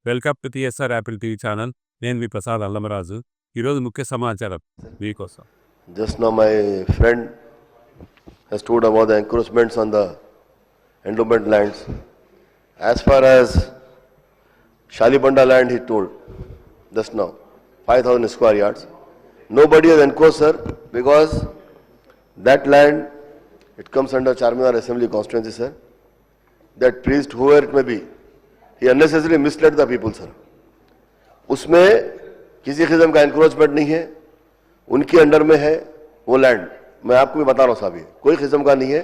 Welcome to TSR Apple TV channel. నేను మీ ప్రసాద్ అల్లమరాజు. ఈరోజు ముఖ్య సమాచారం మీకోసం. Just now my friend has told about the encroachments on the endowment lands. As far as Shalibanda land, he told just now 5,000 square yards. Nobody has encroached, sir, because that land, it comes under Charminar Assembly constituency, sir. That priest, whoever it may be, he unnecessarily misled the people, sir. उसमें किसी किस्म का encroachment नहीं है, उनके under में है वो लैंड. मैं आपको भी बता रहा हूँ साहब, ये कोई किस्म का नहीं है,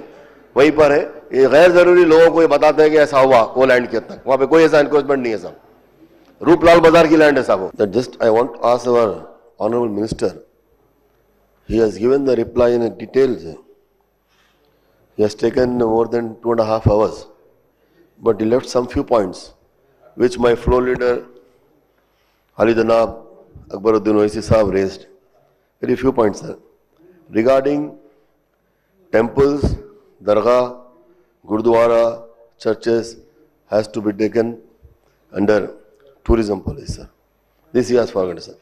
वहीं पर है. ये गैर जरूरी लोगों को ये बताते हैं कि ऐसा हुआ वो लैंड के तक, वहाँ पे कोई ऐसा एनक्रोचमेंट नहीं है साहब. रूपलाल बाजार की लैंड है साहब. That just I want to ask our honourable minister. He has given the reply in details. He has taken more than 2.5 hours, but he left some few points which my floor leader Ali Janab Akbaruddin Owaisi Sahab raised. Very few points, sir. Regarding temples, dargah, gurdwara, churches has to be taken under tourism policy, sir. This he has forgotten, sir.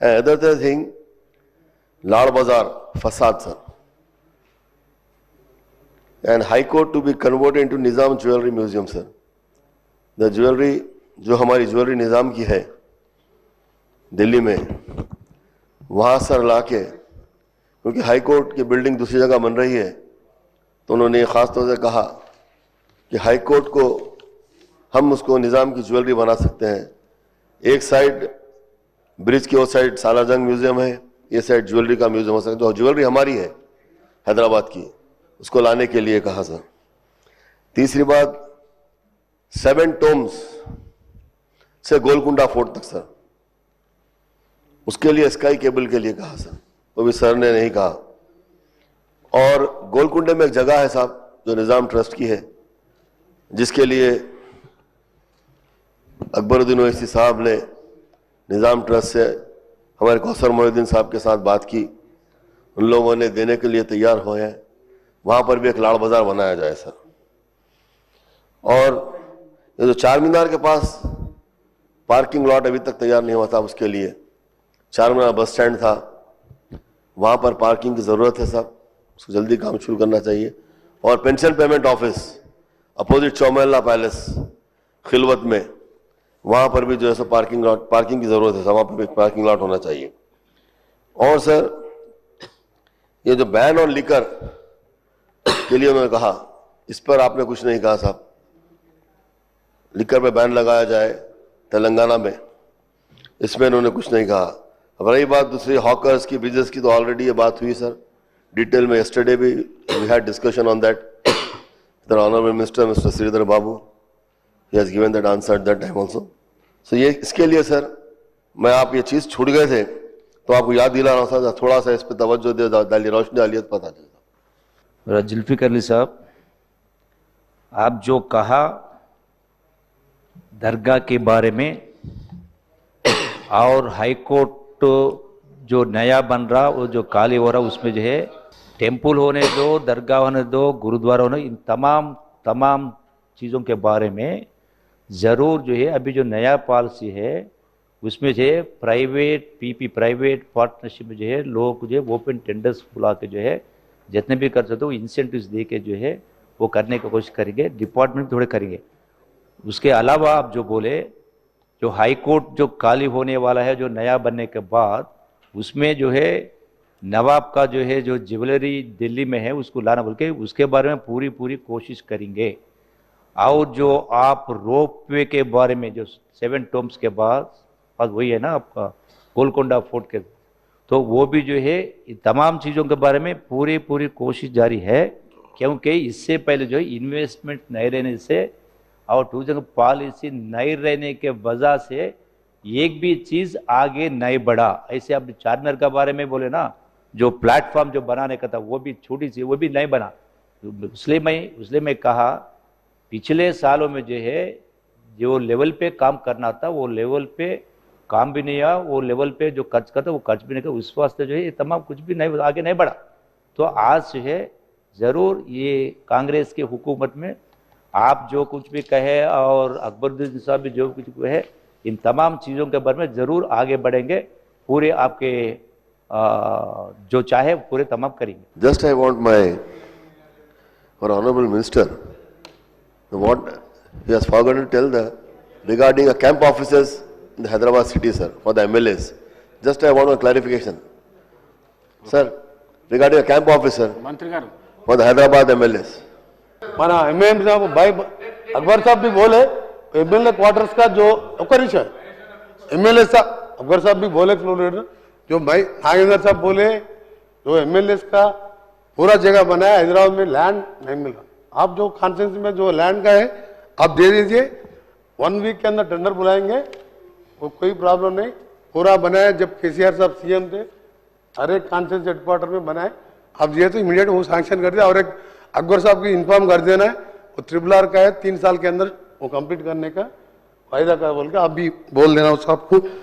And other thing, Lal Bazaar, facade, sir. And High Court to be converted into Nizam Jewelry Museum, sir. The jewelry, जो हमारी jewellery निज़ाम की है दिल्ली में, वहाँ sir लाके, क्योंकि high court की building दूसरी जगह बन रही है, तो उन्होंने ख़ास तौर से कहा कि हाई कोर्ट को हम उसको निज़ाम की ज्वेलरी बना सकते हैं. एक साइड ब्रिज की, वो साइड सालारजंग म्यूज़ियम है, ये साइड ज्वेलरी का म्यूज़ियम हो सकता है. जो ज्वेलरी हमारी है हैदराबाद की, उसको लाने के लिए कहा सर. तीसरी बात, 7 टोम्स से गोलकुंडा फोर्ट तक सर, उसके लिए स्काई केबल के लिए कहा सर, वो भी सर ने नहीं कहा. और गोलकुंडे में एक जगह है साहब जो निज़ाम ट्रस्ट की है, जिसके लिए अकबरुद्दीन ओवैसी साहब ने निज़ाम ट्रस्ट से हमारे कौसर मोहिउद्दीन साहब के साथ बात की, उन लोगों ने देने के लिए तैयार हुए हैं. वहाँ पर भी एक लाड़ बाजार बनाया जाए सर. और ये जो चार मीनार के पास पार्किंग लॉट अभी तक तैयार नहीं हुआ था, उसके लिए चार मीनार बस स्टैंड था, वहाँ पर पार्किंग की ज़रूरत है साहब, उसको जल्दी काम शुरू करना चाहिए. और pension payment office opposite Chowmahalla Palace Khilwat में, वहाँ पर भी जो है सो पार्किंग की ज़रूरत है, वहाँ पर भी पार्किंग लॉट होना चाहिए. और सर ये जो बैन ऑन लिकर के लिए उन्होंने कहा, इस पर आपने कुछ नहीं कहा साहब. लिकर पे बैन लगाया जाए तेलंगाना में, इसमें उन्होंने कुछ नहीं कहा. अब रही बात दूसरी हॉकर्स की, ब्रिजेस की, तो ऑलरेडी ये बात हुई सर डिटेल में. यस्टरडे भी we had discussion on that. The honourable minister mister Sridhar Babu, he has given that answer at that time also. So ये इसके लिए सर मैं, आप ये चीज़ छूट गए थे तो आपको याद दिला रहा हूँ सर, थोड़ा सा इस पर तवज्जो दे, रोशनी डालिए तो पता चलता. जुल्फिकार अली साहब, आप जो कहा दरगाह के बारे में और हाई कोर्ट जो नया बन रहा, वो जो काली हो रहा, उसमें जो है टेम्पल होने दो, दरगाह होने दो, गुरुद्वारा होने, इन तमाम चीज़ों के बारे में ज़रूर जो है अभी जो नया पॉलिसी है उसमें जो है प्राइवेट पार्टनरशिप में जो है लोग जो है ओपन टेंडर्स बुला के जो है जितने भी कर सकते हो इंसेंटिव्स दे के जो है वो करने की कोशिश करेंगे. डिपार्टमेंट थोड़े करेंगे. उसके अलावा आप जो बोले, जो हाई कोर्ट जो खाली होने वाला है जो नया बनने के बाद, उसमें जो है नवाब का जो है जो ज्वेलरी दिल्ली में है उसको लाना बोल के, उसके बारे में पूरी कोशिश करेंगे. और जो आप रोप वे के बारे में जो 7 टोम्स के बाद वही है ना आपका गोलकोंडा फोर्ट के, तो वो भी जो है तमाम चीज़ों के बारे में पूरी कोशिश जारी है. क्योंकि इससे पहले जो है इन्वेस्टमेंट नहीं रहने से और टूरिज्म पॉलिसी नहीं रहने के वजह से एक भी चीज़ आगे नहीं बढ़ा. ऐसे आप चारमीनार के बारे में बोले ना, जो प्लेटफॉर्म जो बनाने का था वो भी छोटी सी, वो भी नहीं बना. इसलिए मैं कहा पिछले सालों में जो है जो लेवल पे काम करना था वो लेवल पे काम भी नहीं आया, वो लेवल पे जो खर्च करता वो खर्च भी नहीं किया. उस वास्ते जो है ये तमाम कुछ भी नहीं आगे नहीं बढ़ा. तो आज जो है ज़रूर ये कांग्रेस की हुकूमत में आप जो कुछ भी कहे और अकबरुद्दीन साहब भी जो कुछ कहे, इन तमाम चीज़ों के बारे में ज़रूर आगे बढ़ेंगे, पूरे आपके जो चाहे पूरे तमाम करेंगे। Just I want our honorable minister, what he has forgotten to tell regarding a camp officers in the Hyderabad city, sir, for the MLAs. Just I want a clarification, sir, regarding a camp officer मंत्री गाరు for the Hyderabad MLAs. మన MAM साहब भाई अकबर साहब भी बोले MLA quarters का जो ओकरिश है एमएलए साहब अकबर साहब भी बोले फ्लोरिडा जो भाई नागेंद्र साहब बोले जो एमएलए का पूरा जगह बनाया हैदराबाद में लैंड नहीं मिल रहा। आप जो कॉन्फ्रेंस में जो लैंड का है आप दे दीजिए, 1 वीक के अंदर टेंडर बुलाएंगे, वो कोई प्रॉब्लम नहीं। पूरा बनाया जब केसीआर साहब सीएम थे, हर एक कॉन्फ्रेंस हेडक्वार्टर में बनाए, आप दिए तो इमीडिएट वो सैंक्शन कर दिया। और एक अकबर साहब की इन्फॉर्म कर देना है, वो RRR का है, 3 साल के अंदर वो कंप्लीट करने का वायदा का बोल के आप भी बोल देना उस साहब को।